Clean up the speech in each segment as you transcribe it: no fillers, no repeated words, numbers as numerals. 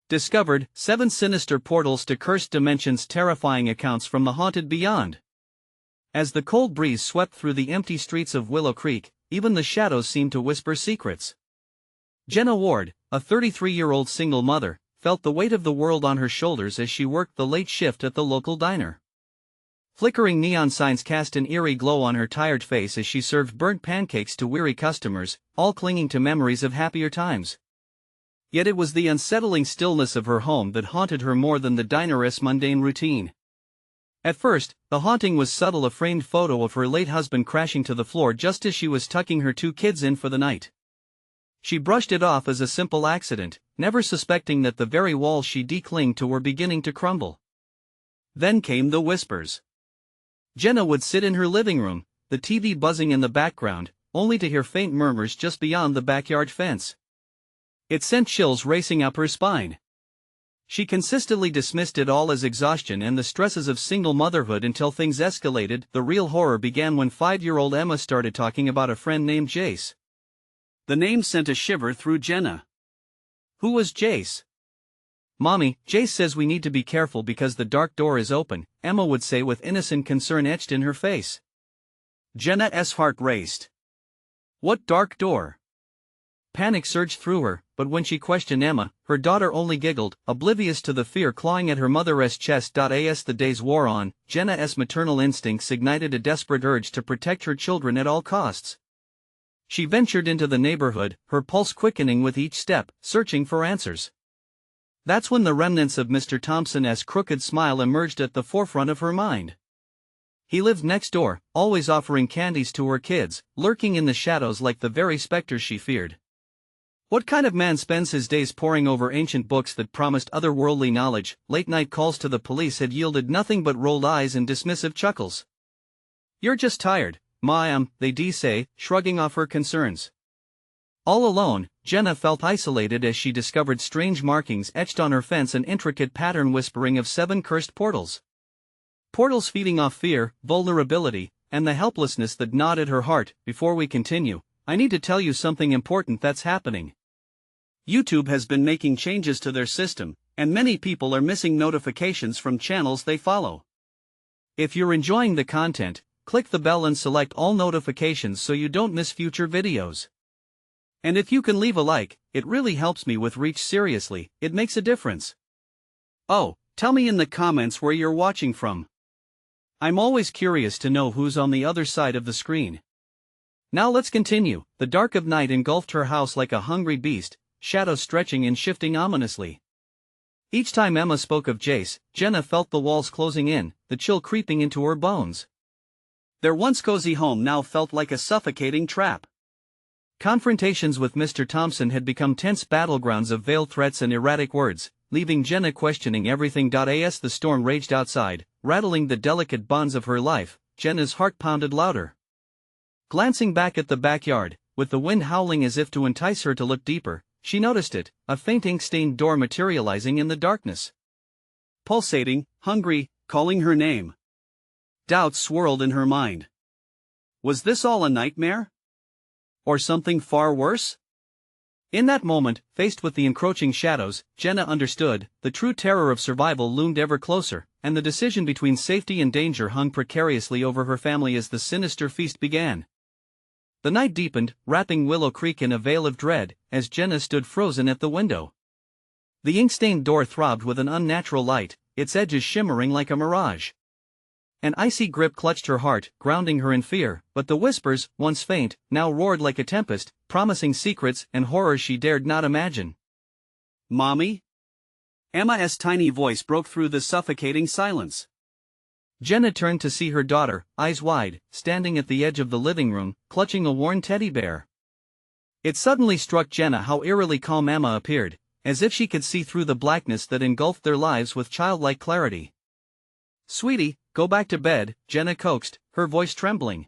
Discovered 7 sinister portals to cursed dimensions, terrifying accounts from the haunted beyond. As the cold breeze swept through the empty streets of Willow Creek, even the shadows seemed to whisper secrets. Jenna Ward, a 33-year-old single mother, felt the weight of the world on her shoulders as she worked the late shift at the local diner. Flickering neon signs cast an eerie glow on her tired face as she served burnt pancakes to weary customers, all clinging to memories of happier times. Yet it was the unsettling stillness of her home that haunted her more than the diner's mundane routine. At first, the haunting was subtle, a framed photo of her late husband crashing to the floor just as she was tucking her 2 kids in for the night. She brushed it off as a simple accident, never suspecting that the very walls she clung to were beginning to crumble. Then came the whispers. Jenna would sit in her living room, the TV buzzing in the background, only to hear faint murmurs just beyond the backyard fence. It sent chills racing up her spine. She consistently dismissed it all as exhaustion and the stresses of single motherhood until things escalated. The real horror began when 5-year-old Emma started talking about a friend named Jace. The name sent a shiver through Jenna. Who was Jace? "Mommy, Jace says we need to be careful because the dark door is open," Emma would say with innocent concern etched in her face. Jenna's heart raced. What dark door? Panic surged through her, but when she questioned Emma, her daughter only giggled, oblivious to the fear clawing at her mother's chest. As the days wore on, Jenna's maternal instincts ignited a desperate urge to protect her children at all costs. She ventured into the neighborhood, her pulse quickening with each step, searching for answers. That's when the remnants of Mr. Thompson's crooked smile emerged at the forefront of her mind. He lived next door, always offering candies to her kids, lurking in the shadows like the very specters she feared. What kind of man spends his days poring over ancient books that promised otherworldly knowledge? Late-night calls to the police had yielded nothing but rolled eyes and dismissive chuckles. "You're just tired, Ma, they'd say, shrugging off her concerns. All alone, Jenna felt isolated as she discovered strange markings etched on her fence, an intricate pattern whispering of 7 cursed portals. Portals feeding off fear, vulnerability, and the helplessness that gnawed at her heart. Before we continue, I need to tell you something important that's happening. YouTube has been making changes to their system, and many people are missing notifications from channels they follow. If you're enjoying the content, click the bell and select all notifications so you don't miss future videos. And if you can leave a like, it really helps me with reach. Seriously, it makes a difference. Oh, tell me in the comments where you're watching from. I'm always curious to know who's on the other side of the screen. Now let's continue. The dark of night engulfed her house like a hungry beast, shadows stretching and shifting ominously. Each time Emma spoke of Jace, Jenna felt the walls closing in, the chill creeping into her bones. Their once cozy home now felt like a suffocating trap. Confrontations with Mr. Thompson had become tense battlegrounds of veiled threats and erratic words, leaving Jenna questioning everything. As the storm raged outside, rattling the delicate bonds of her life, Jenna's heart pounded louder. Glancing back at the backyard, with the wind howling as if to entice her to look deeper, she noticed it, a faint ink-stained door materializing in the darkness. Pulsating, hungry, calling her name. Doubts swirled in her mind. Was this all a nightmare? Or something far worse? In that moment, faced with the encroaching shadows, Jenna understood. The true terror of survival loomed ever closer, and the decision between safety and danger hung precariously over her family as the sinister feast began. The night deepened, wrapping Willow Creek in a veil of dread, as Jenna stood frozen at the window. The ink-stained door throbbed with an unnatural light, its edges shimmering like a mirage. An icy grip clutched her heart, grounding her in fear, but the whispers, once faint, now roared like a tempest, promising secrets and horrors she dared not imagine. "Mommy?" Emma's tiny voice broke through the suffocating silence. Jenna turned to see her daughter, eyes wide, standing at the edge of the living room, clutching a worn teddy bear. It suddenly struck Jenna how eerily calm Emma appeared, as if she could see through the blackness that engulfed their lives with childlike clarity. "Sweetie, go back to bed," Jenna coaxed, her voice trembling.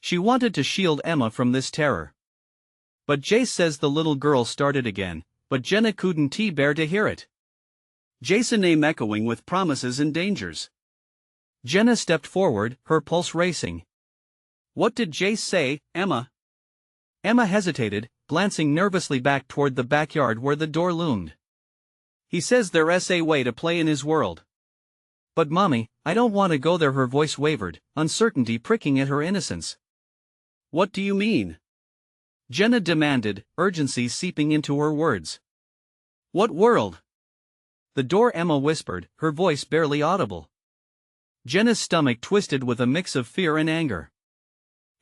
She wanted to shield Emma from this terror. "But Jace says," the little girl started again, but Jenna couldn't bear to hear it. Jace's name echoing with promises and dangers. Jenna stepped forward, her pulse racing. "What did Jace say, Emma?" Emma hesitated, glancing nervously back toward the backyard where the door loomed. He says there's a way to play in his world. But Mommy, I don't want to go there. Her voice wavered, uncertainty pricking at her innocence. What do you mean? Jenna demanded, urgency seeping into her words. What world? The door, Emma whispered, her voice barely audible. Jenna's stomach twisted with a mix of fear and anger.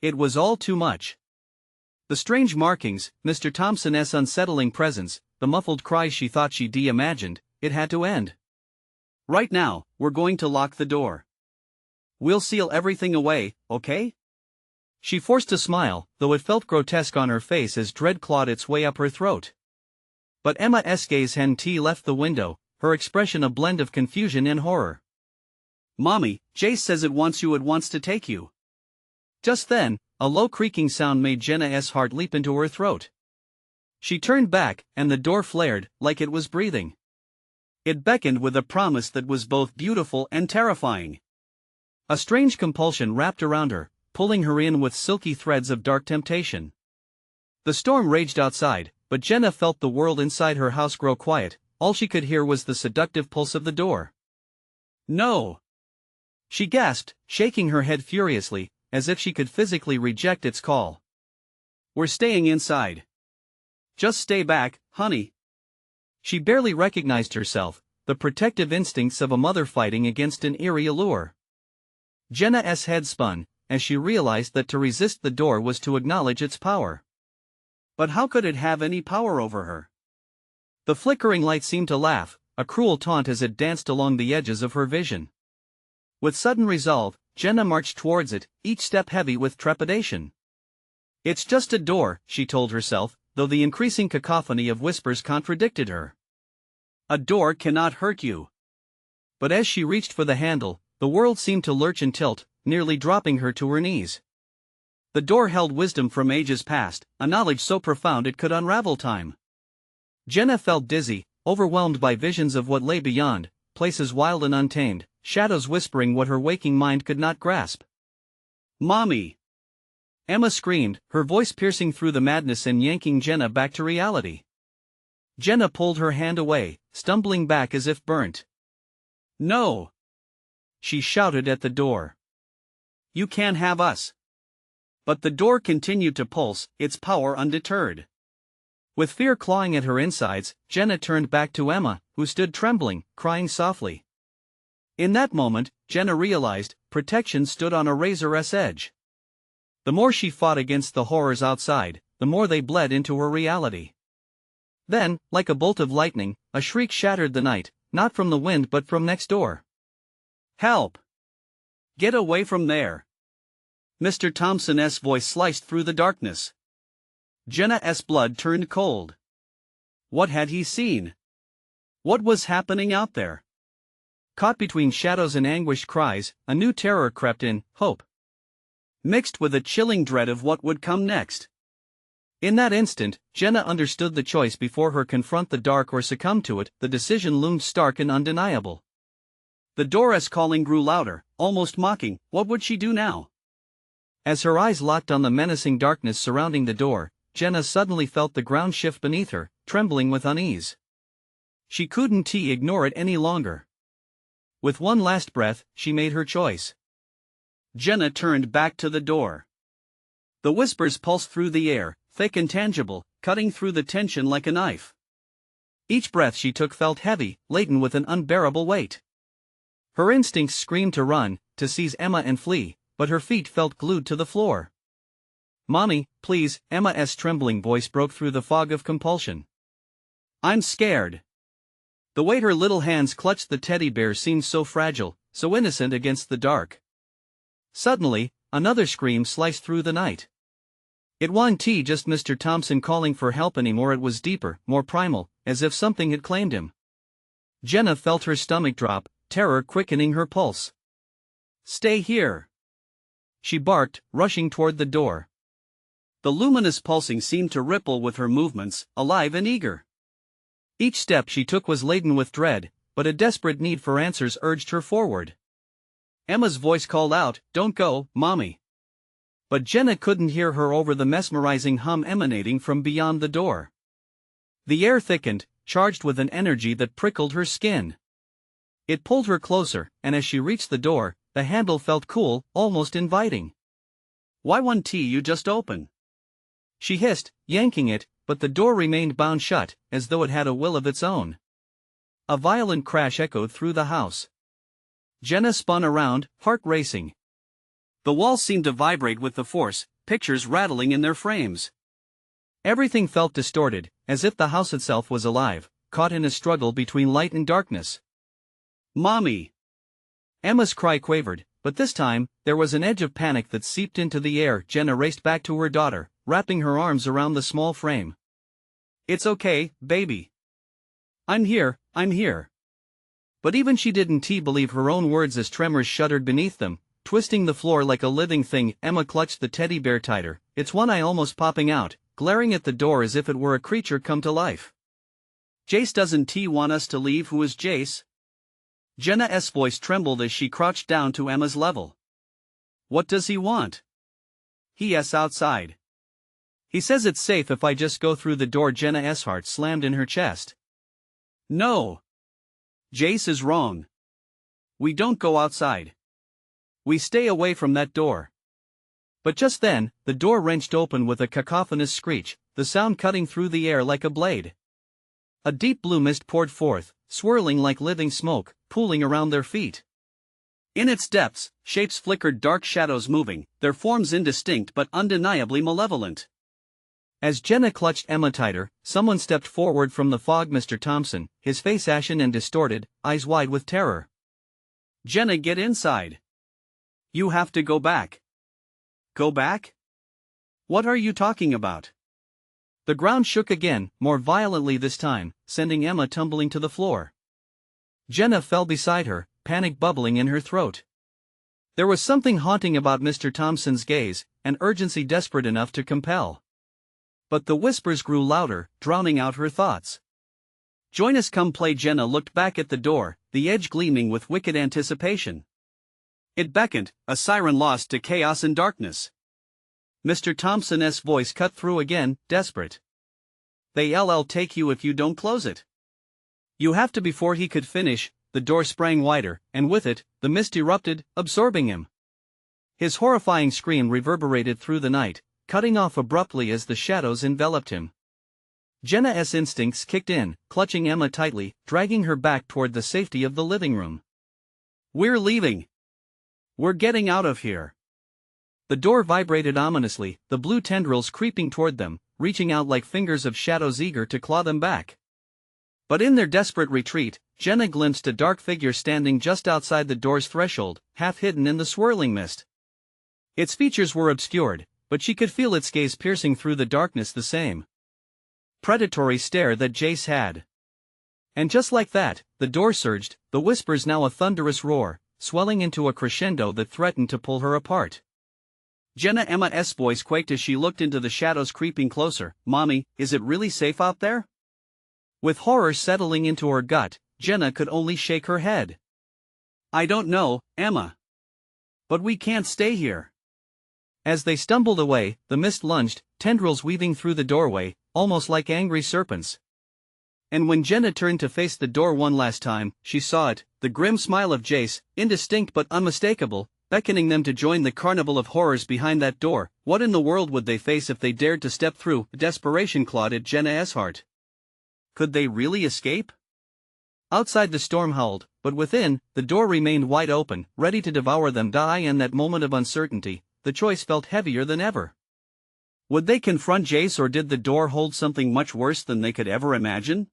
It was all too much. The strange markings, Mr. Thompson's unsettling presence, the muffled cries she thought she'd imagined, it had to end. Right now, we're going to lock the door. We'll seal everything away, okay? She forced a smile, though it felt grotesque on her face as dread clawed its way up her throat. But Emma's gaze left the window, her expression a blend of confusion and horror. Mommy, Jace says it wants to take you. Just then, a low creaking sound made Jenna's heart leap into her throat. She turned back, and the door flared, like it was breathing. It beckoned with a promise that was both beautiful and terrifying. A strange compulsion wrapped around her, pulling her in with silky threads of dark temptation. The storm raged outside, but Jenna felt the world inside her house grow quiet. All she could hear was the seductive pulse of the door. No! She gasped, shaking her head furiously, as if she could physically reject its call. We're staying inside. Just stay back, honey. She barely recognized herself, the protective instincts of a mother fighting against an eerie allure. Jenna's head spun, as she realized that to resist the door was to acknowledge its power. But how could it have any power over her? The flickering light seemed to laugh, a cruel taunt as it danced along the edges of her vision. With sudden resolve, Jenna marched towards it, each step heavy with trepidation. It's just a door, she told herself, though the increasing cacophony of whispers contradicted her. A door cannot hurt you. But as she reached for the handle, the world seemed to lurch and tilt, nearly dropping her to her knees. The door held wisdom from ages past, a knowledge so profound it could unravel time. Jenna felt dizzy, overwhelmed by visions of what lay beyond, places wild and untamed, shadows whispering what her waking mind could not grasp. Mommy! Emma screamed, her voice piercing through the madness and yanking Jenna back to reality. Jenna pulled her hand away, stumbling back as if burnt. No! She shouted at the door. You can't have us. But the door continued to pulse, its power undeterred. With fear clawing at her insides, Jenna turned back to Emma, who stood trembling, crying softly. In that moment, Jenna realized, protection stood on a razor's edge. The more she fought against the horrors outside, the more they bled into her reality. Then, like a bolt of lightning, a shriek shattered the night, not from the wind but from next door. Help! Get away from there! Mr. Thompson's voice sliced through the darkness. Jenna's blood turned cold. What had he seen? What was happening out there? Caught between shadows and anguished cries, a new terror crept in, hope, mixed with a chilling dread of what would come next. In that instant, Jenna understood the choice before her: confront the dark or succumb to it. The decision loomed stark and undeniable. The door's calling grew louder, almost mocking. What would she do now? As her eyes locked on the menacing darkness surrounding the door, Jenna suddenly felt the ground shift beneath her, trembling with unease. She couldn't ignore it any longer. With one last breath, she made her choice. Jenna turned back to the door. The whispers pulsed through the air, thick and tangible, cutting through the tension like a knife. Each breath she took felt heavy, laden with an unbearable weight. Her instincts screamed to run, to seize Emma and flee, but her feet felt glued to the floor. Mommy, please, Emma's trembling voice broke through the fog of compulsion. I'm scared. The way her little hands clutched the teddy bear seemed so fragile, so innocent against the dark. Suddenly, another scream sliced through the night. It wasn't just Mr. Thompson calling for help anymore. It was deeper, more primal, as if something had claimed him. Jenna felt her stomach drop, terror quickening her pulse. Stay here! She barked, rushing toward the door. The luminous pulsing seemed to ripple with her movements, alive and eager. Each step she took was laden with dread, but a desperate need for answers urged her forward. Emma's voice called out, "Don't go, Mommy." But Jenna couldn't hear her over the mesmerizing hum emanating from beyond the door. The air thickened, charged with an energy that prickled her skin. It pulled her closer, and as she reached the door, the handle felt cool, almost inviting. "Why one tea you just open?" she hissed, yanking it, but the door remained bound shut, as though it had a will of its own. A violent crash echoed through the house. Jenna spun around, heart racing. The walls seemed to vibrate with the force, pictures rattling in their frames. Everything felt distorted, as if the house itself was alive, caught in a struggle between light and darkness. "Mommy!" Emma's cry quavered, but this time, there was an edge of panic that seeped into the air. Jenna raced back to her daughter, wrapping her arms around the small frame. "It's okay, baby. I'm here, I'm here." But even she didn't believe her own words as tremors shuddered beneath them, twisting the floor like a living thing. Emma clutched the teddy bear tighter, its one eye almost popping out, glaring at the door as if it were a creature come to life. "Jace doesn't want us to leave." "Who is Jace?" Jenna's voice trembled as she crouched down to Emma's level. "What does he want?" "He's outside. He says it's safe if I just go through the door." Jenna's heart slammed in her chest. "No. Jace is wrong. We don't go outside. We stay away from that door." But just then, the door wrenched open with a cacophonous screech, the sound cutting through the air like a blade. A deep blue mist poured forth, swirling like living smoke, pooling around their feet. In its depths, shapes flickered, dark shadows moving, their forms indistinct but undeniably malevolent. As Jenna clutched Emma tighter, someone stepped forward from the fog. Mr. Thompson, his face ashen and distorted, eyes wide with terror. "Jenna, get inside. You have to go back." "Go back? What are you talking about?" The ground shook again, more violently this time, sending Emma tumbling to the floor. Jenna fell beside her, panic bubbling in her throat. There was something haunting about Mr. Thompson's gaze, an urgency desperate enough to compel. But the whispers grew louder, drowning out her thoughts. "Join us, come play." Jenna looked back at the door, the edge gleaming with wicked anticipation. It beckoned, a siren lost to chaos and darkness. Mr. Thompson's voice cut through again, desperate. "They'll take you if you don't close it. You have to." Before he could finish, the door sprang wider, and with it, the mist erupted, absorbing him. His horrifying scream reverberated through the night, cutting off abruptly as the shadows enveloped him. Jenna's instincts kicked in, clutching Emma tightly, dragging her back toward the safety of the living room. "We're leaving. We're getting out of here." The door vibrated ominously, the blue tendrils creeping toward them, reaching out like fingers of shadows eager to claw them back. But in their desperate retreat, Jenna glimpsed a dark figure standing just outside the door's threshold, half hidden in the swirling mist. Its features were obscured, but she could feel its gaze piercing through the darkness, the same predatory stare that Jace had. And just like that, the door surged, the whispers now a thunderous roar, swelling into a crescendo that threatened to pull her apart. Emma's voice quaked as she looked into the shadows creeping closer. "Mommy, is it really safe out there?" With horror settling into her gut, Jenna could only shake her head. "I don't know, Emma. But we can't stay here." As they stumbled away, the mist lunged, tendrils weaving through the doorway, almost like angry serpents. And when Jenna turned to face the door one last time, she saw it, the grim smile of Jace, indistinct but unmistakable, beckoning them to join the carnival of horrors behind that door. What in the world would they face if they dared to step through? Desperation clawed at Jenna's heart. Could they really escape? Outside the storm howled, but within, the door remained wide open, ready to devour them. In that moment of uncertainty, the choice felt heavier than ever. Would they confront Jace, or did the door hold something much worse than they could ever imagine?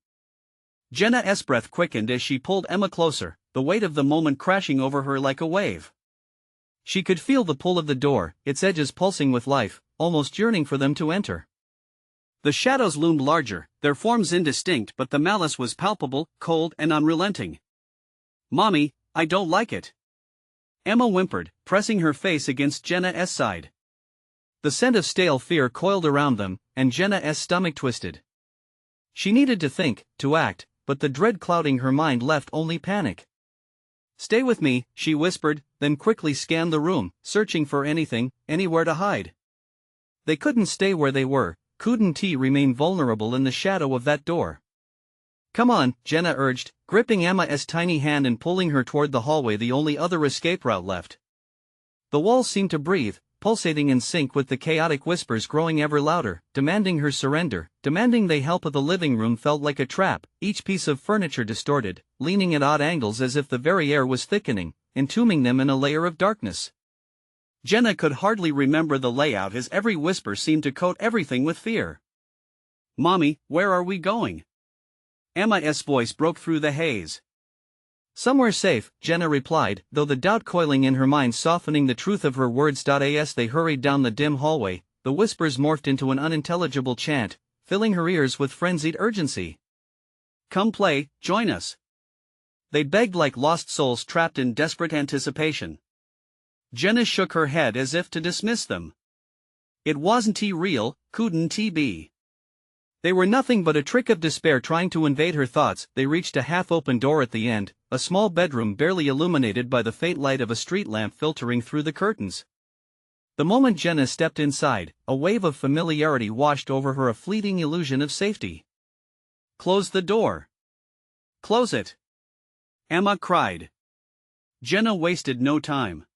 Jenna's breath quickened as she pulled Emma closer, the weight of the moment crashing over her like a wave. She could feel the pull of the door, its edges pulsing with life, almost yearning for them to enter. The shadows loomed larger, their forms indistinct, but the malice was palpable, cold and unrelenting. "Mommy, I don't like it," Emma whimpered, pressing her face against Jenna's side. The scent of stale fear coiled around them, and Jenna's stomach twisted. She needed to think, to act, but the dread clouding her mind left only panic. "Stay with me," she whispered, then quickly scanned the room, searching for anything, anywhere to hide. They couldn't stay where they were, couldn't remain vulnerable in the shadow of that door. Come on, Jenna urged, gripping Emma's tiny hand and pulling her toward the hallway, the only other escape route left. The walls seemed to breathe, pulsating in sync with the chaotic whispers growing ever louder, demanding her surrender, demanding they help. The living room felt like a trap, each piece of furniture distorted, leaning at odd angles as if the very air was thickening, entombing them in a layer of darkness. Jenna could hardly remember the layout as every whisper seemed to coat everything with fear. "Mommy, where are we going?" Emma's voice broke through the haze. "Somewhere safe," Jenna replied, though the doubt coiling in her mind softening the truth of her words. As they hurried down the dim hallway, the whispers morphed into an unintelligible chant, filling her ears with frenzied urgency. "Come play, join us." They begged like lost souls trapped in desperate anticipation. Jenna shook her head as if to dismiss them. It wasn't real, couldn't be. They were nothing but a trick of despair trying to invade her thoughts. They reached a half-open door at the end, a small bedroom barely illuminated by the faint light of a street lamp filtering through the curtains. The moment Jenna stepped inside, a wave of familiarity washed over her, a fleeting illusion of safety. "Close the door." "Close it," Emma cried. Jenna wasted no time.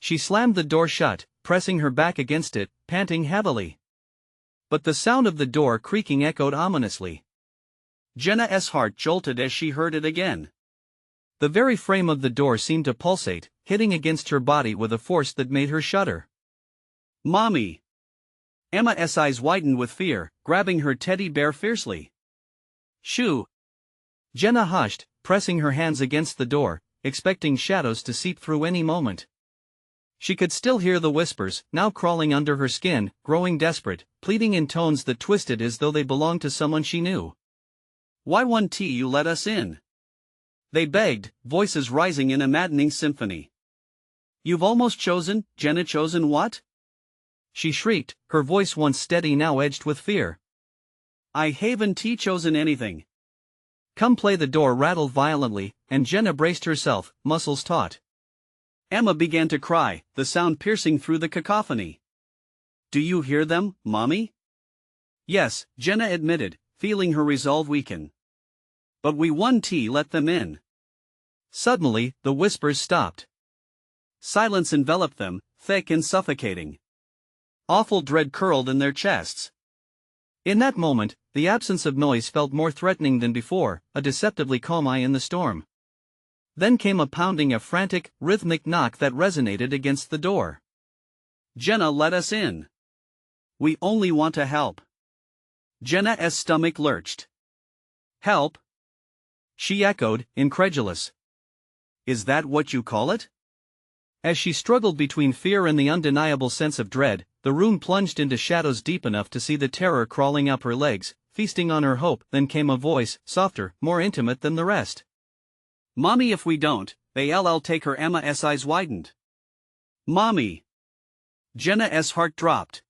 She slammed the door shut, pressing her back against it, panting heavily. But the sound of the door creaking echoed ominously. Jenna's heart jolted as she heard it again. The very frame of the door seemed to pulsate, hitting against her body with a force that made her shudder. "Mommy!" Emma's eyes widened with fear, grabbing her teddy bear fiercely. "Shoo!" Jenna hushed, pressing her hands against the door, expecting shadows to seep through any moment. She could still hear the whispers, now crawling under her skin, growing desperate, pleading in tones that twisted as though they belonged to someone she knew. "Why won't you let us in?" they begged, voices rising in a maddening symphony. "You've almost chosen, Jenna. Chosen what?" she shrieked, her voice once steady now edged with fear. "I haven't chosen anything." "Come play." The door rattled violently, and Jenna braced herself, muscles taut. Emma began to cry, the sound piercing through the cacophony. "Do you hear them, Mommy?" "Yes," Jenna admitted, feeling her resolve weaken. "But we won't let them in." Suddenly, the whispers stopped. Silence enveloped them, thick and suffocating. Awful dread curled in their chests. In that moment, the absence of noise felt more threatening than before, a deceptively calm eye in the storm. Then came a pounding, a frantic, rhythmic knock that resonated against the door. "Jenna, let us in. We only want to help." Jenna's stomach lurched. "Help?" she echoed, incredulous. "Is that what you call it?" As she struggled between fear and the undeniable sense of dread, the room plunged into shadows deep enough to see the terror crawling up her legs, feasting on her hope. Then came a voice, softer, more intimate than the rest. "Mommy, if we don't, they'll take her." Emma's eyes widened. "Mommy!" Jenna's heart dropped.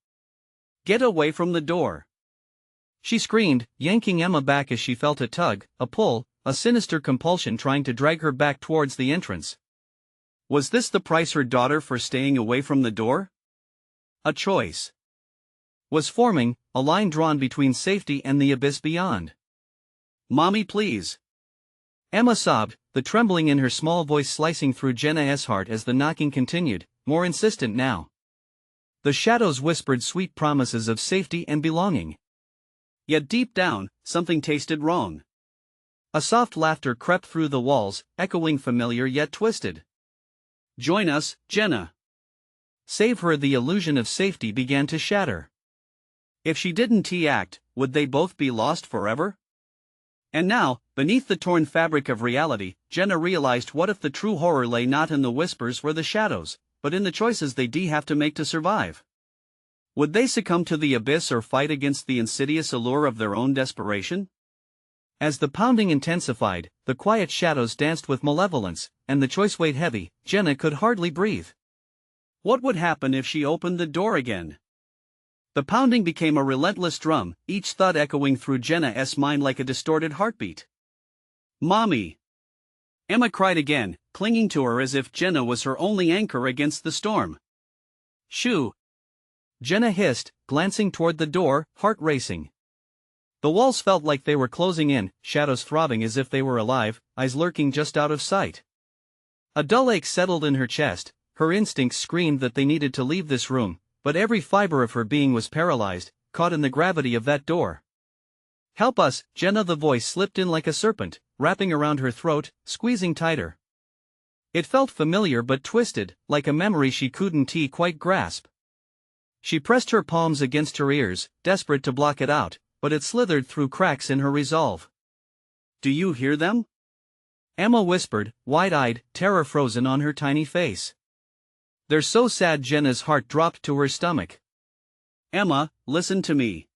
"Get away from the door!" she screamed, yanking Emma back as she felt a tug, a pull, a sinister compulsion trying to drag her back towards the entrance. Was this the price her daughter for staying away from the door? A choice was forming, a line drawn between safety and the abyss beyond. "Mommy, please!" Emma sobbed, the trembling in her small voice slicing through Jenna's heart as the knocking continued, more insistent now. The shadows whispered sweet promises of safety and belonging. Yet deep down, something tasted wrong. A soft laughter crept through the walls, echoing familiar yet twisted. "Join us, Jenna." Save her. The illusion of safety began to shatter. If she didn't act, would they both be lost forever? And now, beneath the torn fabric of reality, Jenna realized, what if the true horror lay not in the whispers or the shadows, but in the choices they'd have to make to survive? Would they succumb to the abyss or fight against the insidious allure of their own desperation? As the pounding intensified, the quiet shadows danced with malevolence, and the choice weighed heavy. Jenna could hardly breathe. What would happen if she opened the door again? The pounding became a relentless drum, each thud echoing through Jenna's mind like a distorted heartbeat. "Mommy!" Emma cried again, clinging to her as if Jenna was her only anchor against the storm. "Shoo!" Jenna hissed, glancing toward the door, heart racing. The walls felt like they were closing in, shadows throbbing as if they were alive, eyes lurking just out of sight. A dull ache settled in her chest, her instincts screamed that they needed to leave this room, but every fiber of her being was paralyzed, caught in the gravity of that door. "Help us, Jenna!" The voice slipped in like a serpent, wrapping around her throat, squeezing tighter. It felt familiar but twisted, like a memory she couldn't quite grasp. She pressed her palms against her ears, desperate to block it out, but it slithered through cracks in her resolve. "Do you hear them?" Emma whispered, wide-eyed, terror frozen on her tiny face. "They're so sad." Jenna's heart dropped to her stomach. "Emma, listen to me."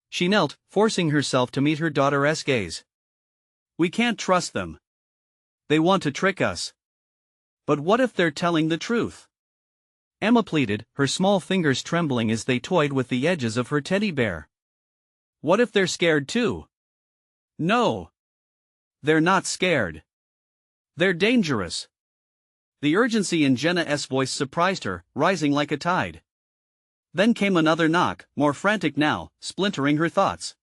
She knelt, forcing herself to meet her daughter's gaze. "We can't trust them. They want to trick us. But what if they're telling the truth?" Emma pleaded, her small fingers trembling as they toyed with the edges of her teddy bear. "What if they're scared too?" "No. They're not scared. They're dangerous." The urgency in Jenna's voice surprised her, rising like a tide. Then came another knock, more frantic now, splintering her thoughts.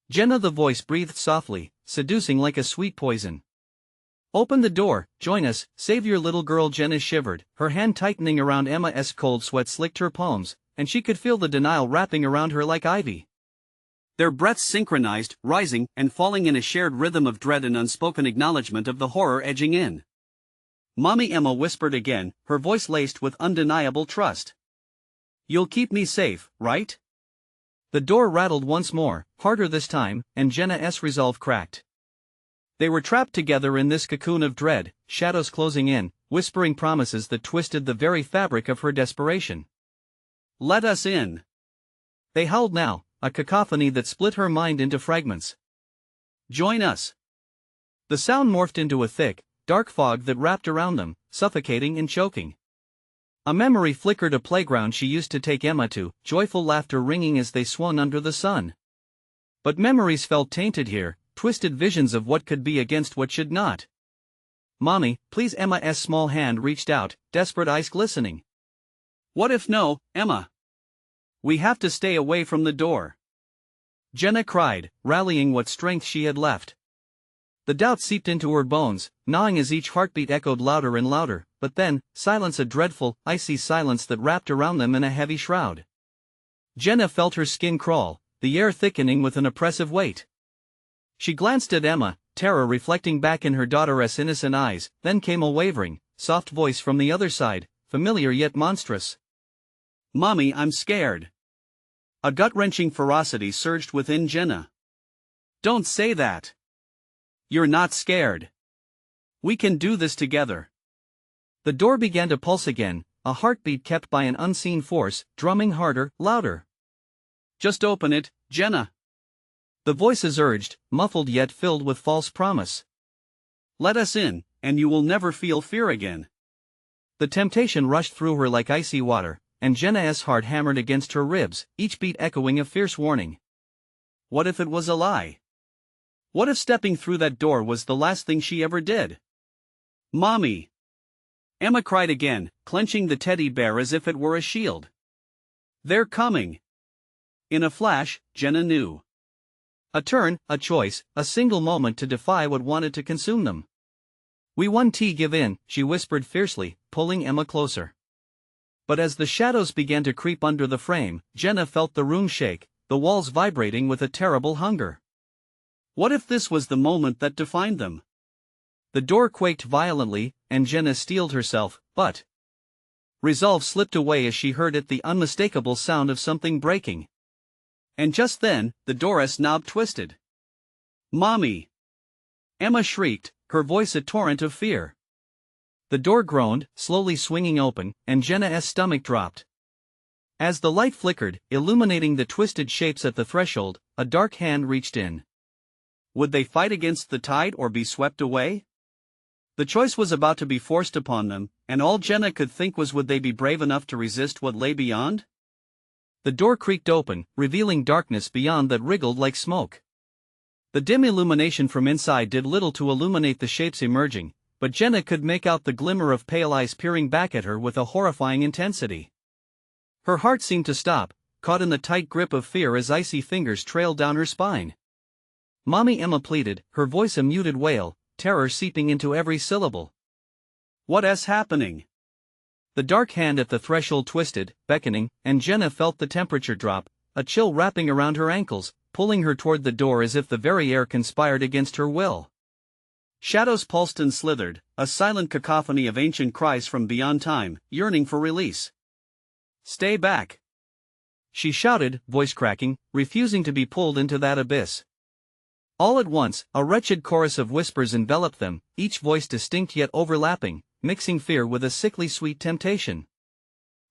"Jenna," the voice breathed softly, seducing like a sweet poison. "Open the door, join us, save your little girl." Jenna shivered, her hand tightening around Emma's. Cold sweat slicked her palms, and she could feel the denial wrapping around her like ivy. Their breaths synchronized, rising and falling in a shared rhythm of dread and unspoken acknowledgement of the horror edging in. "Mommy," Emma whispered again, her voice laced with undeniable trust. "You'll keep me safe, right?" The door rattled once more, harder this time, and Jenna's resolve cracked. They were trapped together in this cocoon of dread, shadows closing in, whispering promises that twisted the very fabric of her desperation. "Let us in!" They howled now, a cacophony that split her mind into fragments. "Join us!" The sound morphed into a thick, dark fog that wrapped around them, suffocating and choking. A memory flickered, a playground she used to take Emma to, joyful laughter ringing as they swung under the sun. But memories felt tainted here, twisted visions of what could be against what should not. "Mommy, please." Emma's small hand reached out, desperate eyes glistening. "What if no, Emma? We have to stay away from the door," Jenna cried, rallying what strength she had left. The doubt seeped into her bones, gnawing as each heartbeat echoed louder and louder, but then, silence, a dreadful, icy silence that wrapped around them in a heavy shroud. Jenna felt her skin crawl, the air thickening with an oppressive weight. She glanced at Emma, terror reflecting back in her daughter's innocent eyes, then came a wavering, soft voice from the other side, familiar yet monstrous. "Mommy, I'm scared." A gut-wrenching ferocity surged within Jenna. "Don't say that. You're not scared. We can do this together." The door began to pulse again, a heartbeat kept by an unseen force, drumming harder, louder. "Just open it, Jenna." The voices urged, muffled yet filled with false promise. "Let us in, and you will never feel fear again." The temptation rushed through her like icy water, and Jenna's heart hammered against her ribs, each beat echoing a fierce warning. What if it was a lie? What if stepping through that door was the last thing she ever did? "Mommy!" Emma cried again, clenching the teddy bear as if it were a shield. "They're coming!" In a flash, Jenna knew. A turn, a choice, a single moment to defy what wanted to consume them. "We won't give in," she whispered fiercely, pulling Emma closer. But as the shadows began to creep under the frame, Jenna felt the room shake, the walls vibrating with a terrible hunger. What if this was the moment that defined them? The door quaked violently, and Jenna steeled herself, but resolve slipped away as she heard it, the unmistakable sound of something breaking. And just then, the door's knob twisted. "Mommy!" Emma shrieked, her voice a torrent of fear. The door groaned, slowly swinging open, and Jenna's stomach dropped. As the light flickered, illuminating the twisted shapes at the threshold, a dark hand reached in. Would they fight against the tide or be swept away? The choice was about to be forced upon them, and all Jenna could think was, would they be brave enough to resist what lay beyond? The door creaked open, revealing darkness beyond that wriggled like smoke. The dim illumination from inside did little to illuminate the shapes emerging, but Jenna could make out the glimmer of pale eyes peering back at her with a horrifying intensity. Her heart seemed to stop, caught in the tight grip of fear as icy fingers trailed down her spine. "Mommy," Emma pleaded, her voice a muted wail, terror seeping into every syllable. "What's happening?" The dark hand at the threshold twisted, beckoning, and Jenna felt the temperature drop, a chill wrapping around her ankles, pulling her toward the door as if the very air conspired against her will. Shadows pulsed and slithered, a silent cacophony of ancient cries from beyond time, yearning for release. "Stay back!" she shouted, voice cracking, refusing to be pulled into that abyss. All at once, a wretched chorus of whispers enveloped them, each voice distinct yet overlapping, mixing fear with a sickly sweet temptation.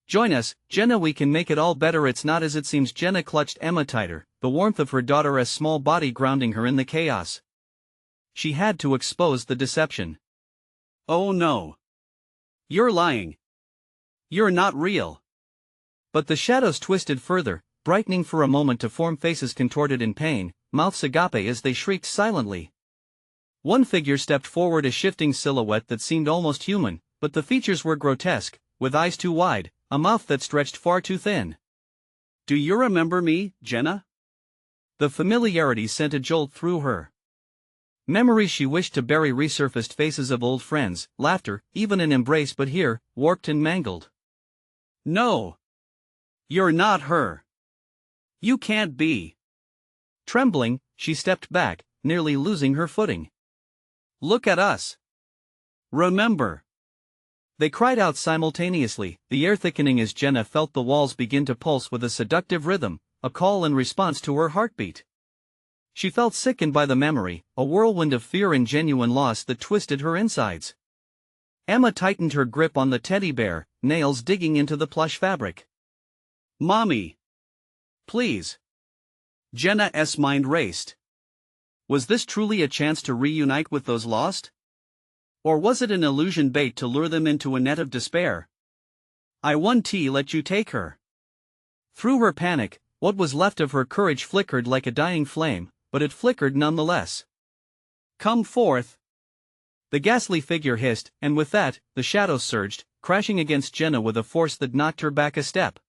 "Join us, Jenna, we can make it all better, it's not as it seems." Jenna clutched Emma tighter, the warmth of her daughter's small body grounding her in the chaos. She had to expose the deception. "Oh no. You're lying. You're not real." But the shadows twisted further, brightening for a moment to form faces contorted in pain, mouths agape as they shrieked silently. One figure stepped forward, a shifting silhouette that seemed almost human, but the features were grotesque, with eyes too wide, a mouth that stretched far too thin. "Do you remember me, Jenna?" The familiarity sent a jolt through her. Memories she wished to bury resurfaced, faces of old friends, laughter, even an embrace, but here, warped and mangled. "No. You're not her. You can't be." Trembling, she stepped back, nearly losing her footing. "Look at us. Remember." They cried out simultaneously, the air thickening as Jenna felt the walls begin to pulse with a seductive rhythm, a call in response to her heartbeat. She felt sickened by the memory, a whirlwind of fear and genuine loss that twisted her insides. Emma tightened her grip on the teddy bear, nails digging into the plush fabric. "Mommy. Please." Jenna's mind raced. Was this truly a chance to reunite with those lost? Or was it an illusion bait to lure them into a net of despair? "I won't let you take her." Through her panic, what was left of her courage flickered like a dying flame, but it flickered nonetheless. "Come forth." The ghastly figure hissed, and with that, the shadows surged, crashing against Jenna with a force that knocked her back a step.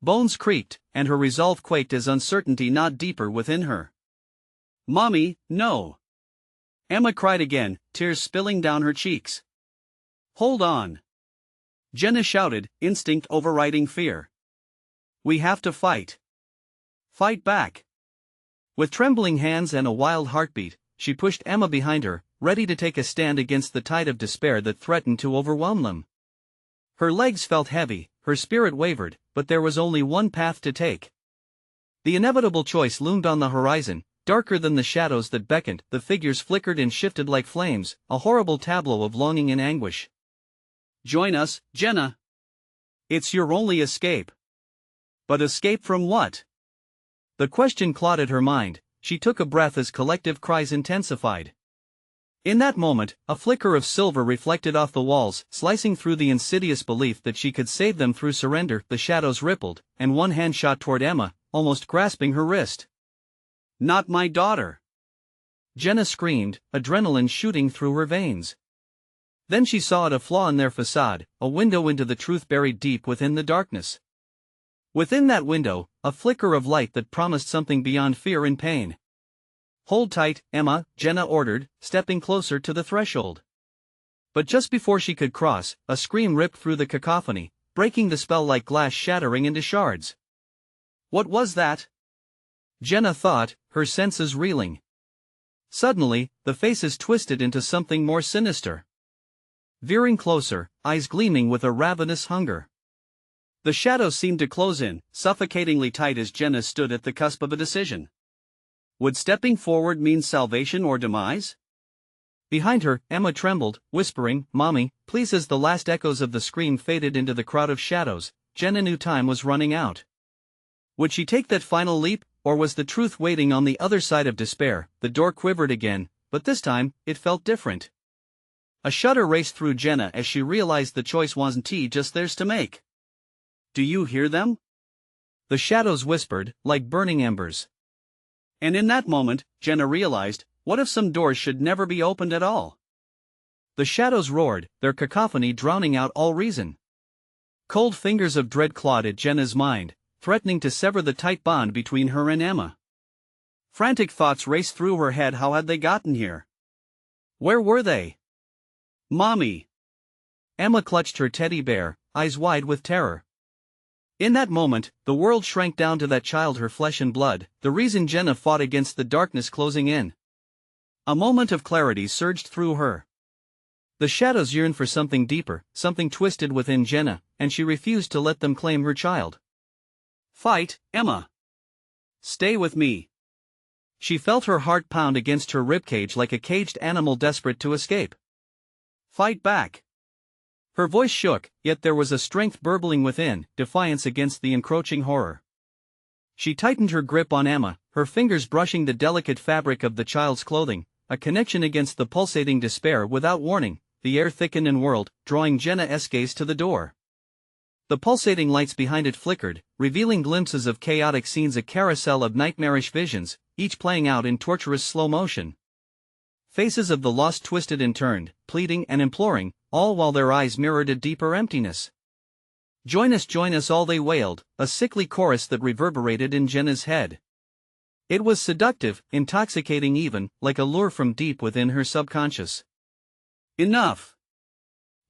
Bones creaked, and her resolve quaked as uncertainty gnawed deeper within her. "Mommy, no!" Emma cried again, tears spilling down her cheeks. "Hold on!" Jenna shouted, instinct overriding fear. "We have to fight. Fight back." With trembling hands and a wild heartbeat, she pushed Emma behind her, ready to take a stand against the tide of despair that threatened to overwhelm them. Her legs felt heavy, her spirit wavered, but there was only one path to take. The inevitable choice loomed on the horizon, darker than the shadows that beckoned. The figures flickered and shifted like flames, a horrible tableau of longing and anguish. "Join us, Jenna. It's your only escape." But escape from what? The question clawed at her mind. She took a breath as collective cries intensified. In that moment, a flicker of silver reflected off the walls, slicing through the insidious belief that she could save them through surrender. The shadows rippled, and one hand shot toward Emma, almost grasping her wrist. "Not my daughter!" Jenna screamed, adrenaline shooting through her veins. Then she saw a flaw in their facade, a window into the truth buried deep within the darkness. Within that window, a flicker of light that promised something beyond fear and pain. "Hold tight, Emma," Jenna ordered, stepping closer to the threshold. But just before she could cross, a scream ripped through the cacophony, breaking the spell like glass shattering into shards. What was that? Jenna thought, her senses reeling. Suddenly, the faces twisted into something more sinister. Veering closer, eyes gleaming with a ravenous hunger. The shadows seemed to close in, suffocatingly tight as Jenna stood at the cusp of a decision. Would stepping forward mean salvation or demise? Behind her, Emma trembled, whispering, "Mommy, please." As the last echoes of the scream faded into the crowd of shadows, Jenna knew time was running out. Would she take that final leap, or was the truth waiting on the other side of despair? The door quivered again, but this time, it felt different. A shudder raced through Jenna as she realized the choice wasn't just theirs to make. "Do you hear them?" The shadows whispered, like burning embers. And in that moment, Jenna realized, what if some doors should never be opened at all? The shadows roared, their cacophony drowning out all reason. Cold fingers of dread clawed at Jenna's mind, threatening to sever the tight bond between her and Emma. Frantic thoughts raced through her head. How had they gotten here? Where were they? Mommy! Emma clutched her teddy bear, eyes wide with terror. In that moment, the world shrank down to that child, her flesh and blood, the reason Jenna fought against the darkness closing in. A moment of clarity surged through her. The shadows yearned for something deeper, something twisted within Jenna, and she refused to let them claim her child. Fight, Emma! Stay with me! She felt her heart pound against her ribcage like a caged animal desperate to escape. Fight back! Her voice shook, yet there was a strength burbling within, defiance against the encroaching horror. She tightened her grip on Emma, her fingers brushing the delicate fabric of the child's clothing, a connection against the pulsating despair. Without warning, the air thickened and whirled, drawing Jenna's gaze to the door. The pulsating lights behind it flickered, revealing glimpses of chaotic scenes, a carousel of nightmarish visions, each playing out in torturous slow motion. Faces of the lost twisted and turned, pleading and imploring, all while their eyes mirrored a deeper emptiness. Join us, all they wailed, a sickly chorus that reverberated in Jenna's head. It was seductive, intoxicating even, like a lure from deep within her subconscious. Enough!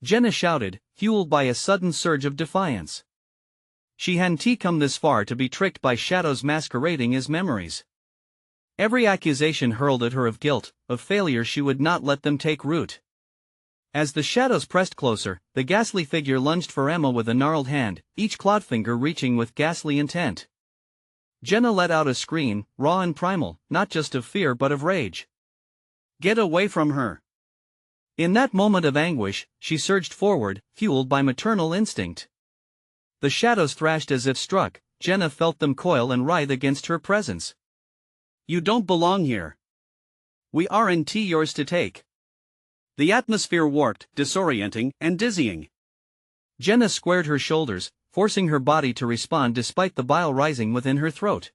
Jenna shouted, fueled by a sudden surge of defiance. She hadn't come this far to be tricked by shadows masquerading as memories. Every accusation hurled at her of guilt, of failure, she would not let them take root. As the shadows pressed closer, the ghastly figure lunged for Emma with a gnarled hand, each clawed finger reaching with ghastly intent. Jenna let out a scream, raw and primal, not just of fear but of rage. Get away from her! In that moment of anguish, she surged forward, fueled by maternal instinct. The shadows thrashed as if struck. Jenna felt them coil and writhe against her presence. You don't belong here. We aren't yours to take. The atmosphere warped, disorienting, and dizzying. Jenna squared her shoulders, forcing her body to respond despite the bile rising within her throat.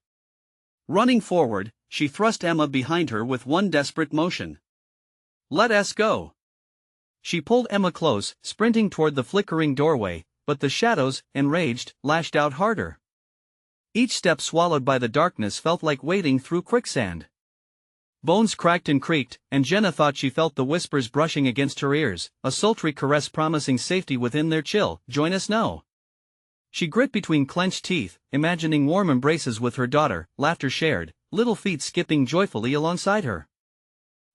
Running forward, she thrust Emma behind her with one desperate motion. Let us go! She pulled Emma close, sprinting toward the flickering doorway, but the shadows, enraged, lashed out harder. Each step swallowed by the darkness felt like wading through quicksand. Bones cracked and creaked, and Jenna thought she felt the whispers brushing against her ears, a sultry caress promising safety within their chill. Join us now. She grit between clenched teeth, imagining warm embraces with her daughter, laughter shared, little feet skipping joyfully alongside her.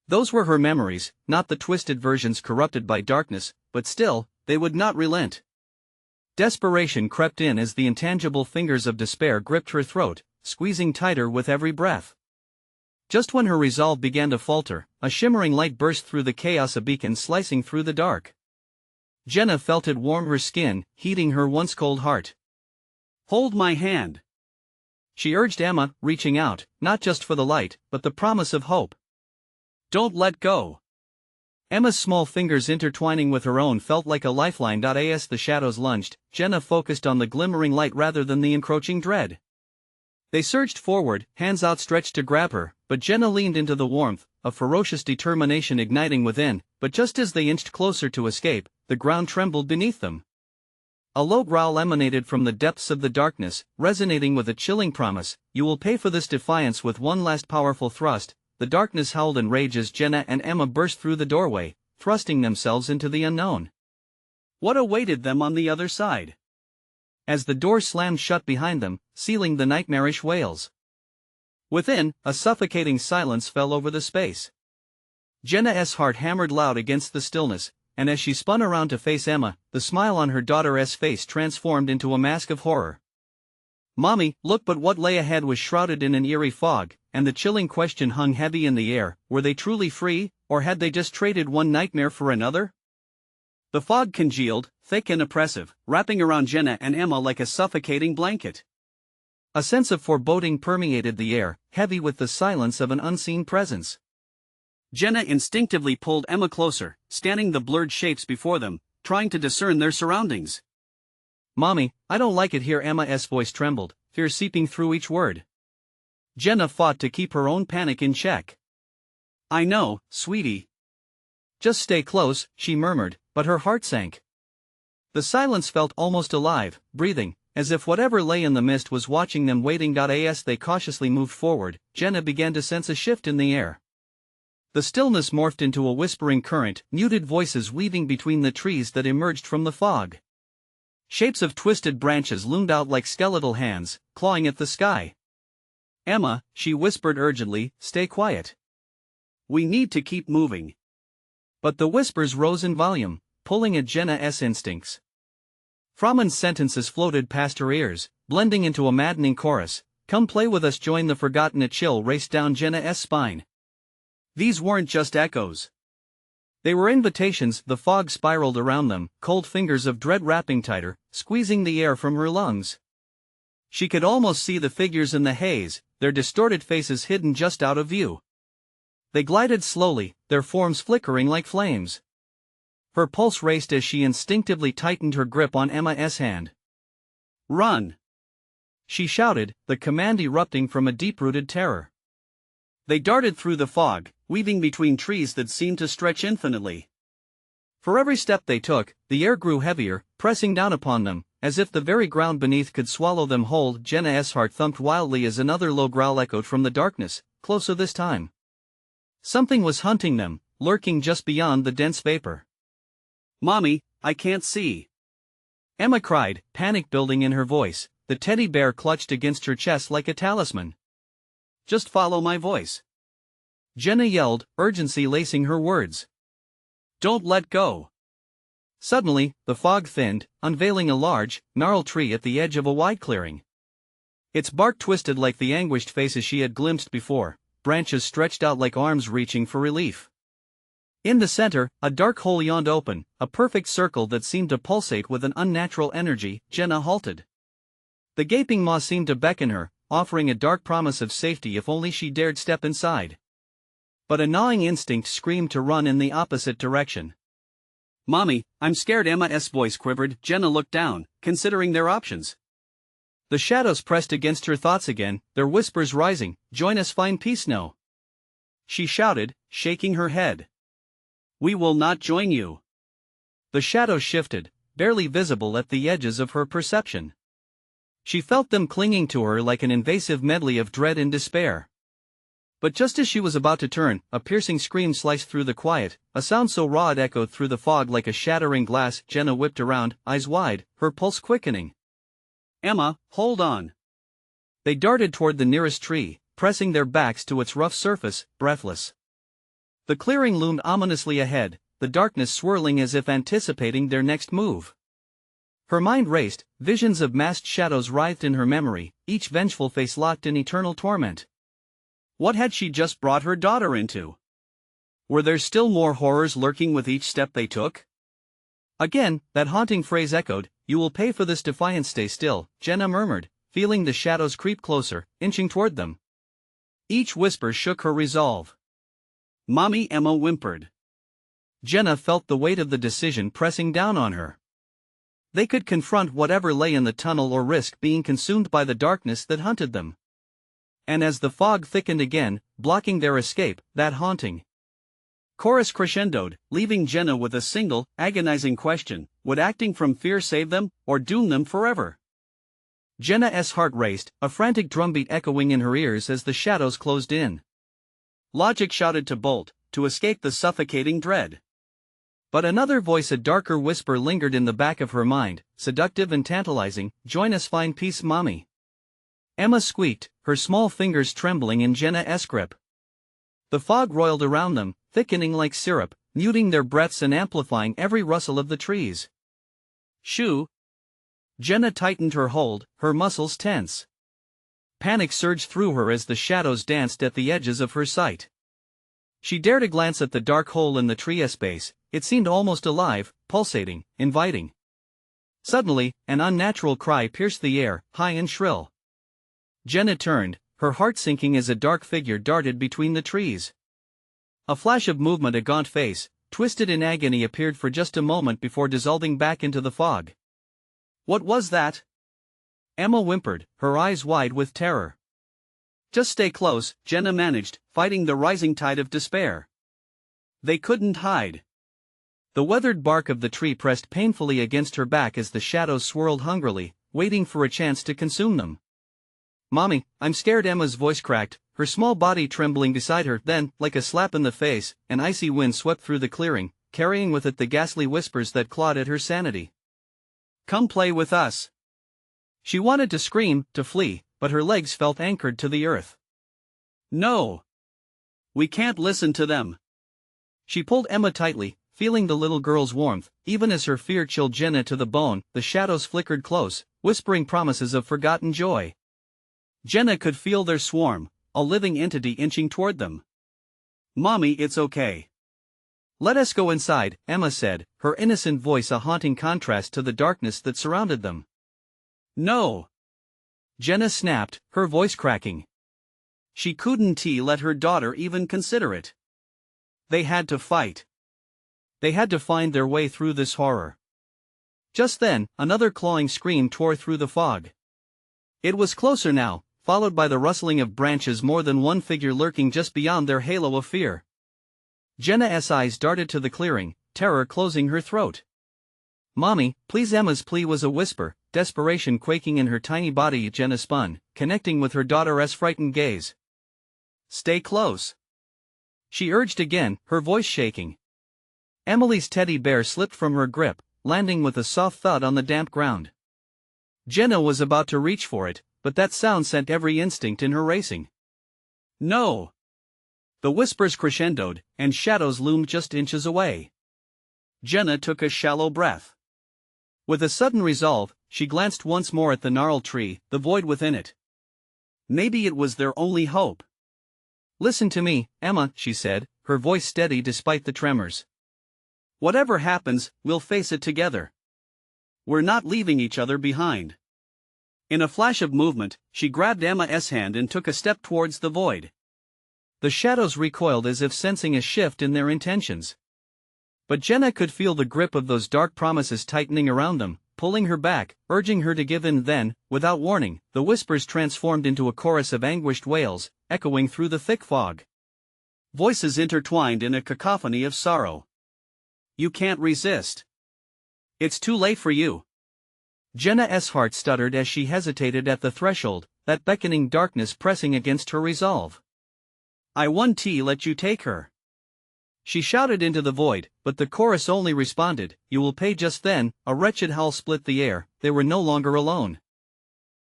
Those were her memories, not the twisted versions corrupted by darkness, but still, they would not relent. Desperation crept in as the intangible fingers of despair gripped her throat, squeezing tighter with every breath. Just when her resolve began to falter, a shimmering light burst through the chaos, a beacon slicing through the dark. Jenna felt it warm her skin, heating her once cold heart. Hold my hand! She urged Emma, reaching out, not just for the light, but the promise of hope. Don't let go! Emma's small fingers intertwining with her own felt like a lifeline. As the shadows lunged, Jenna focused on the glimmering light rather than the encroaching dread. They surged forward, hands outstretched to grab her, but Jenna leaned into the warmth, a ferocious determination igniting within. But just as they inched closer to escape, the ground trembled beneath them. A low growl emanated from the depths of the darkness, resonating with a chilling promise. You will pay for this defiance with one last powerful thrust. The darkness howled in rage as Jenna and Emma burst through the doorway, thrusting themselves into the unknown. What awaited them on the other side? As the door slammed shut behind them, sealing the nightmarish wails. Within, a suffocating silence fell over the space. Jenna's heart hammered loud against the stillness, and as she spun around to face Emma, the smile on her daughter's face transformed into a mask of horror. Mommy, look! But what lay ahead was shrouded in an eerie fog, and the chilling question hung heavy in the air. Were they truly free, or had they just traded one nightmare for another? The fog congealed, thick and oppressive, wrapping around Jenna and Emma like a suffocating blanket. A sense of foreboding permeated the air, heavy with the silence of an unseen presence. Jenna instinctively pulled Emma closer, scanning the blurred shapes before them, trying to discern their surroundings. Mommy, I don't like it here. Emma's voice trembled, fear seeping through each word. Jenna fought to keep her own panic in check. I know, sweetie. Just stay close, she murmured, but her heart sank. The silence felt almost alive, breathing, as if whatever lay in the mist was watching them waiting. As they cautiously moved forward, Jenna began to sense a shift in the air. The stillness morphed into a whispering current, muted voices weaving between the trees that emerged from the fog. Shapes of twisted branches loomed out like skeletal hands, clawing at the sky. "Emma," she whispered urgently, "stay quiet. We need to keep moving." But the whispers rose in volume, pulling at Jenna's instincts. Frommon's sentences floated past her ears, blending into a maddening chorus. "Come play with us, join the forgotten." A chill raced down Jenna's spine. These weren't just echoes. They were invitations. The fog spiraled around them, cold fingers of dread wrapping tighter, squeezing the air from her lungs. She could almost see the figures in the haze, their distorted faces hidden just out of view. They glided slowly, their forms flickering like flames. Her pulse raced as she instinctively tightened her grip on Emma's hand. "Run!" she shouted, the command erupting from a deep-rooted terror. They darted through the fog, weaving between trees that seemed to stretch infinitely. For every step they took, the air grew heavier, pressing down upon them, as if the very ground beneath could swallow them whole. Jenna's heart thumped wildly as another low growl echoed from the darkness, closer this time. Something was hunting them, lurking just beyond the dense vapor. "Mommy, I can't see," Emma cried, panic building in her voice, the teddy bear clutched against her chest like a talisman. "Just follow my voice," Jenna yelled, urgency lacing her words. "Don't let go." Suddenly, the fog thinned, unveiling a large, gnarled tree at the edge of a wide clearing. Its bark twisted like the anguished faces she had glimpsed before, branches stretched out like arms reaching for relief. In the center, a dark hole yawned open, a perfect circle that seemed to pulsate with an unnatural energy. Jenna halted. The gaping maw seemed to beckon her, offering a dark promise of safety if only she dared step inside. But a gnawing instinct screamed to run in the opposite direction. "Mommy, I'm scared." Emma's voice quivered. Jenna looked down, considering their options. The shadows pressed against her thoughts again, their whispers rising. "Join us, find peace." "No," she shouted, shaking her head. "We will not join you." The shadows shifted, barely visible at the edges of her perception. She felt them clinging to her like an invasive medley of dread and despair. But just as she was about to turn, a piercing scream sliced through the quiet, a sound so raw it echoed through the fog like a shattering glass. Jenna whipped around, eyes wide, her pulse quickening. "Emma, hold on." They darted toward the nearest tree, pressing their backs to its rough surface, breathless. The clearing loomed ominously ahead, the darkness swirling as if anticipating their next move. Her mind raced, visions of masked shadows writhed in her memory, each vengeful face locked in eternal torment. What had she just brought her daughter into? Were there still more horrors lurking with each step they took? Again, that haunting phrase echoed, "You will pay for this defiance." "Stay still," Jenna murmured, feeling the shadows creep closer, inching toward them. Each whisper shook her resolve. "Mommy," Emma whimpered. Jenna felt the weight of the decision pressing down on her. They could confront whatever lay in the tunnel or risk being consumed by the darkness that hunted them. And as the fog thickened again, blocking their escape, that haunting chorus crescendoed, leaving Jenna with a single, agonizing question: would acting from fear save them, or doom them forever? Jenna's heart raced, a frantic drumbeat echoing in her ears as the shadows closed in. Logic shouted to bolt, to escape the suffocating dread. But another voice, a darker whisper, lingered in the back of her mind, seductive and tantalizing: "Join us, find peace, Mommy." Emma squeaked, her small fingers trembling in Jenna's grip. The fog roiled around them, thickening like syrup, muting their breaths and amplifying every rustle of the trees. "Shoo!" Jenna tightened her hold, her muscles tense. Panic surged through her as the shadows danced at the edges of her sight. She dared a glance at the dark hole in the tree's base. It seemed almost alive, pulsating, inviting. Suddenly, an unnatural cry pierced the air, high and shrill. Jenna turned, her heart sinking as a dark figure darted between the trees. A flash of movement, a gaunt face, twisted in agony, appeared for just a moment before dissolving back into the fog. "What was that?" Emma whimpered, her eyes wide with terror. "Just stay close," Jenna managed, fighting the rising tide of despair. They couldn't hide. The weathered bark of the tree pressed painfully against her back as the shadows swirled hungrily, waiting for a chance to consume them. "Mommy, I'm scared," Emma's voice cracked, her small body trembling beside her. Then, like a slap in the face, an icy wind swept through the clearing, carrying with it the ghastly whispers that clawed at her sanity. "Come play with us." She wanted to scream, to flee, but her legs felt anchored to the earth. "No. We can't listen to them." She pulled Emma tightly, feeling the little girl's warmth. Even as her fear chilled Jenna to the bone, the shadows flickered close, whispering promises of forgotten joy. Jenna could feel their swarm, a living entity inching toward them. "Mommy, it's okay. Let us go inside," Emma said, her innocent voice a haunting contrast to the darkness that surrounded them. "No!" Jenna snapped, her voice cracking. She couldn't let her daughter even consider it. They had to fight. They had to find their way through this horror. Just then, another clawing scream tore through the fog. It was closer now, followed by the rustling of branches, more than one figure lurking just beyond their halo of fear. Jenna's eyes darted to the clearing, terror closing her throat. "Mommy, please." Emma's plea was a whisper, desperation quaking in her tiny body. Jenna spun, connecting with her daughter's frightened gaze. "Stay close," she urged again, her voice shaking. Emily's teddy bear slipped from her grip, landing with a soft thud on the damp ground. Jenna was about to reach for it, but that sound sent every instinct in her racing. "No!" The whispers crescendoed, and shadows loomed just inches away. Jenna took a shallow breath. With a sudden resolve, she glanced once more at the gnarled tree, the void within it. Maybe it was their only hope. "Listen to me, Emma," she said, her voice steady despite the tremors. "Whatever happens, we'll face it together. We're not leaving each other behind." In a flash of movement, she grabbed Emma's hand and took a step towards the void. The shadows recoiled as if sensing a shift in their intentions. But Jenna could feel the grip of those dark promises tightening around them, pulling her back, urging her to give in. Then, without warning, the whispers transformed into a chorus of anguished wails, echoing through the thick fog. Voices intertwined in a cacophony of sorrow. "You can't resist. It's too late for you." Jenna's heart stuttered as she hesitated at the threshold, that beckoning darkness pressing against her resolve. "I won't let you take her," she shouted into the void, but the chorus only responded, "You will pay." Just then, a wretched howl split the air. They were no longer alone.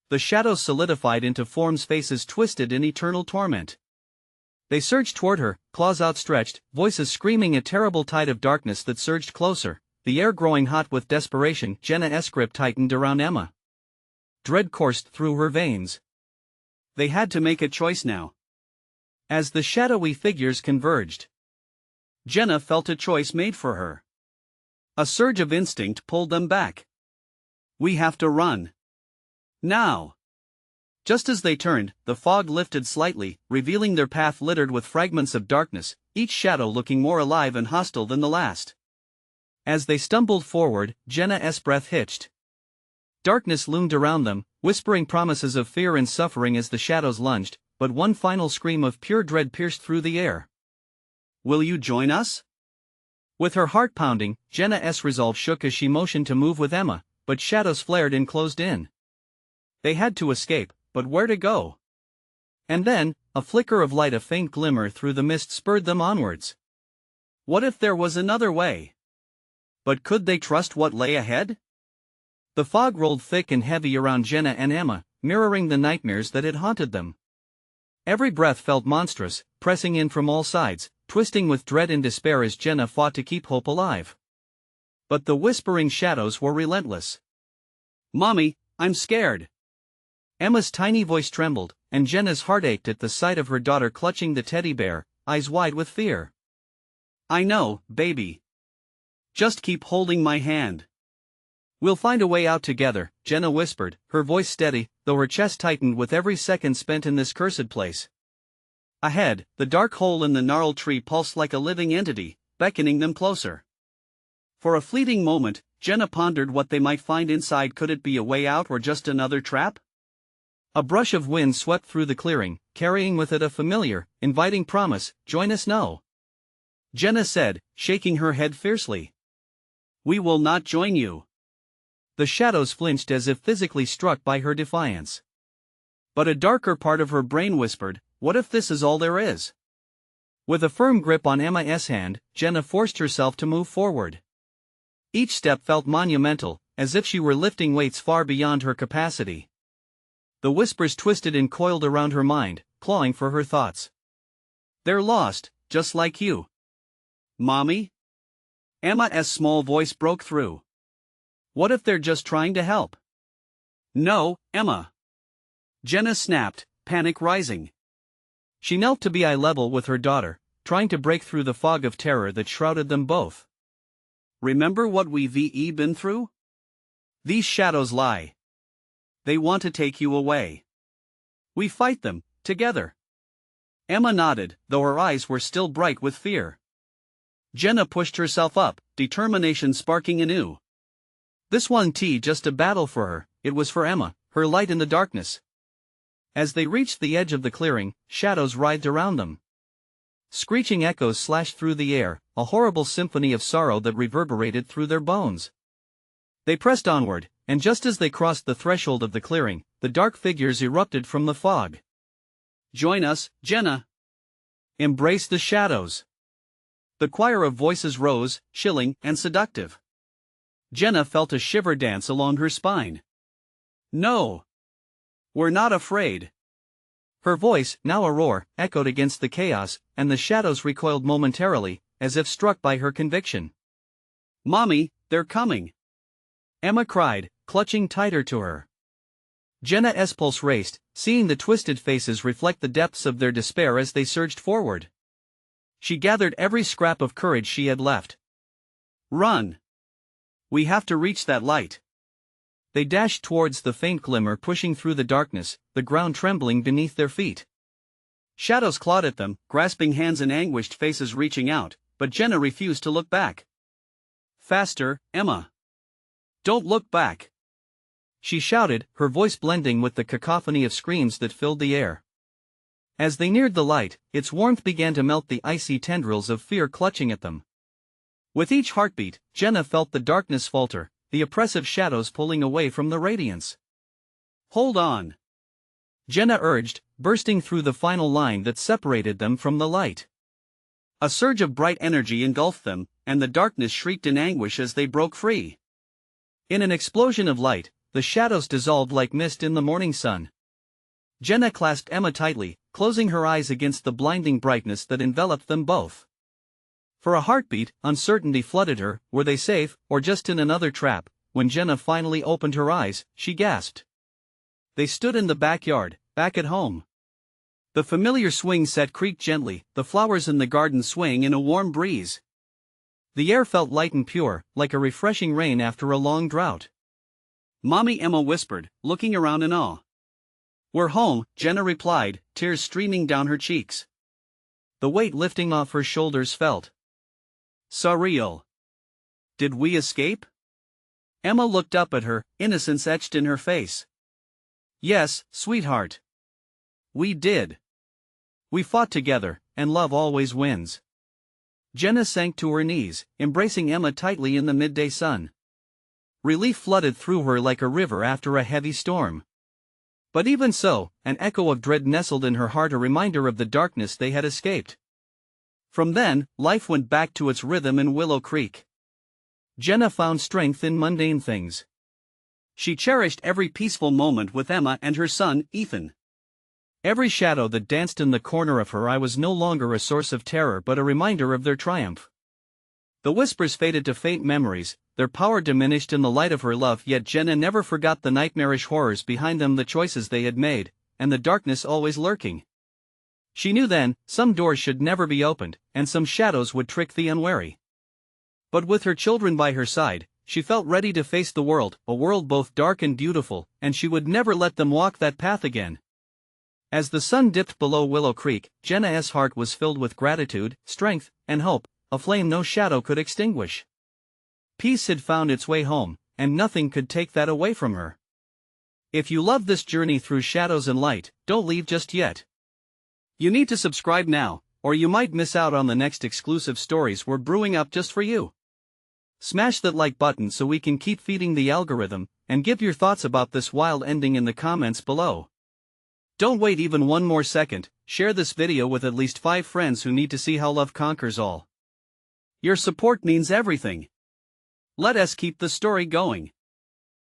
The shadows solidified into forms, faces twisted in eternal torment. They surged toward her, claws outstretched, voices screaming, a terrible tide of darkness that surged closer, the air growing hot with desperation. Jenna's grip tightened around Emma. Dread coursed through her veins. They had to make a choice now. As the shadowy figures converged, Jenna felt a choice made for her. A surge of instinct pulled them back. "We have to run. Now." Just as they turned, the fog lifted slightly, revealing their path littered with fragments of darkness, each shadow looking more alive and hostile than the last. As they stumbled forward, Jenna's breath hitched. Darkness loomed around them, whispering promises of fear and suffering as the shadows lunged, but one final scream of pure dread pierced through the air. "Will you join us?" With her heart pounding, Jenna's resolve shook as she motioned to move with Emma, but shadows flared and closed in. They had to escape, but where to go? And then, a flicker of light, a faint glimmer through the mist, spurred them onwards. What if there was another way? But could they trust what lay ahead? The fog rolled thick and heavy around Jenna and Emma, mirroring the nightmares that had haunted them. Every breath felt monstrous, pressing in from all sides, twisting with dread and despair as Jenna fought to keep hope alive. But the whispering shadows were relentless. "Mommy, I'm scared." Emma's tiny voice trembled, and Jenna's heart ached at the sight of her daughter clutching the teddy bear, eyes wide with fear. "I know, baby. Just keep holding my hand. We'll find a way out together," Jenna whispered, her voice steady, though her chest tightened with every second spent in this cursed place. Ahead, the dark hole in the gnarled tree pulsed like a living entity, beckoning them closer. For a fleeting moment, Jenna pondered what they might find inside. Could it be a way out or just another trap? A brush of wind swept through the clearing, carrying with it a familiar, inviting promise, "Join us." "No," Jenna said, shaking her head fiercely. "We will not join you." The shadows flinched as if physically struck by her defiance. But a darker part of her brain whispered, what if this is all there is? With a firm grip on Emma's hand, Jenna forced herself to move forward. Each step felt monumental, as if she were lifting weights far beyond her capacity. The whispers twisted and coiled around her mind, clawing for her thoughts. They're lost, just like you. Mommy? Emma's small voice broke through. What if they're just trying to help? No, Emma. Jenna snapped, panic rising. She knelt to be eye level with her daughter, trying to break through the fog of terror that shrouded them both. Remember what we've been through? These shadows lie. They want to take you away. We fight them, together. Emma nodded, though her eyes were still bright with fear. Jenna pushed herself up, determination sparking anew. This wasn't just a battle for her, it was for Emma, her light in the darkness. As they reached the edge of the clearing, shadows writhed around them. Screeching echoes slashed through the air, a horrible symphony of sorrow that reverberated through their bones. They pressed onward, and just as they crossed the threshold of the clearing, the dark figures erupted from the fog. Join us, Jenna. Embrace the shadows. The choir of voices rose, chilling and seductive. Jenna felt a shiver dance along her spine. No. We're not afraid. Her voice, now a roar, echoed against the chaos, and the shadows recoiled momentarily, as if struck by her conviction. Mommy, they're coming. Emma cried, clutching tighter to her. Jenna's pulse raced, seeing the twisted faces reflect the depths of their despair as they surged forward. She gathered every scrap of courage she had left. Run! We have to reach that light. They dashed towards the faint glimmer, pushing through the darkness, the ground trembling beneath their feet. Shadows clawed at them, grasping hands and anguished faces reaching out, but Jenna refused to look back. Faster, Emma. Don't look back. She shouted, her voice blending with the cacophony of screams that filled the air. As they neared the light, its warmth began to melt the icy tendrils of fear clutching at them. With each heartbeat, Jenna felt the darkness falter, the oppressive shadows pulling away from the radiance. Hold on. Jenna urged, bursting through the final line that separated them from the light. A surge of bright energy engulfed them, and the darkness shrieked in anguish as they broke free. In an explosion of light, the shadows dissolved like mist in the morning sun. Jenna clasped Emma tightly, closing her eyes against the blinding brightness that enveloped them both. For a heartbeat, uncertainty flooded her, were they safe, or just in another trap? When Jenna finally opened her eyes, she gasped. They stood in the backyard, back at home. The familiar swing set creaked gently, the flowers in the garden swaying in a warm breeze. The air felt light and pure, like a refreshing rain after a long drought. Mommy, Emma whispered, looking around in awe. We're home, Jenna replied, tears streaming down her cheeks. The weight lifting off her shoulders felt surreal. Did we escape? Emma looked up at her, innocence etched in her face. Yes, sweetheart. We did. We fought together, and love always wins. Jenna sank to her knees, embracing Emma tightly in the midday sun. Relief flooded through her like a river after a heavy storm. But even so, an echo of dread nestled in her heart, a reminder of the darkness they had escaped. From then, life went back to its rhythm in Willow Creek. Jenna found strength in mundane things. She cherished every peaceful moment with Emma and her son, Ethan. Every shadow that danced in the corner of her eye was no longer a source of terror but a reminder of their triumph. The whispers faded to faint memories, their power diminished in the light of her love, yet Jenna never forgot the nightmarish horrors behind them, the choices they had made, and the darkness always lurking. She knew then, some doors should never be opened, and some shadows would trick the unwary. But with her children by her side, she felt ready to face the world, a world both dark and beautiful, and she would never let them walk that path again. As the sun dipped below Willow Creek, Jenna's heart was filled with gratitude, strength, and hope, a flame no shadow could extinguish. Peace had found its way home, and nothing could take that away from her. If you love this journey through shadows and light, don't leave just yet. You need to subscribe now, or you might miss out on the next exclusive stories we're brewing up just for you. Smash that like button so we can keep feeding the algorithm, and give your thoughts about this wild ending in the comments below. Don't wait even one more second, share this video with at least 5 friends who need to see how love conquers all. Your support means everything. Let us keep the story going.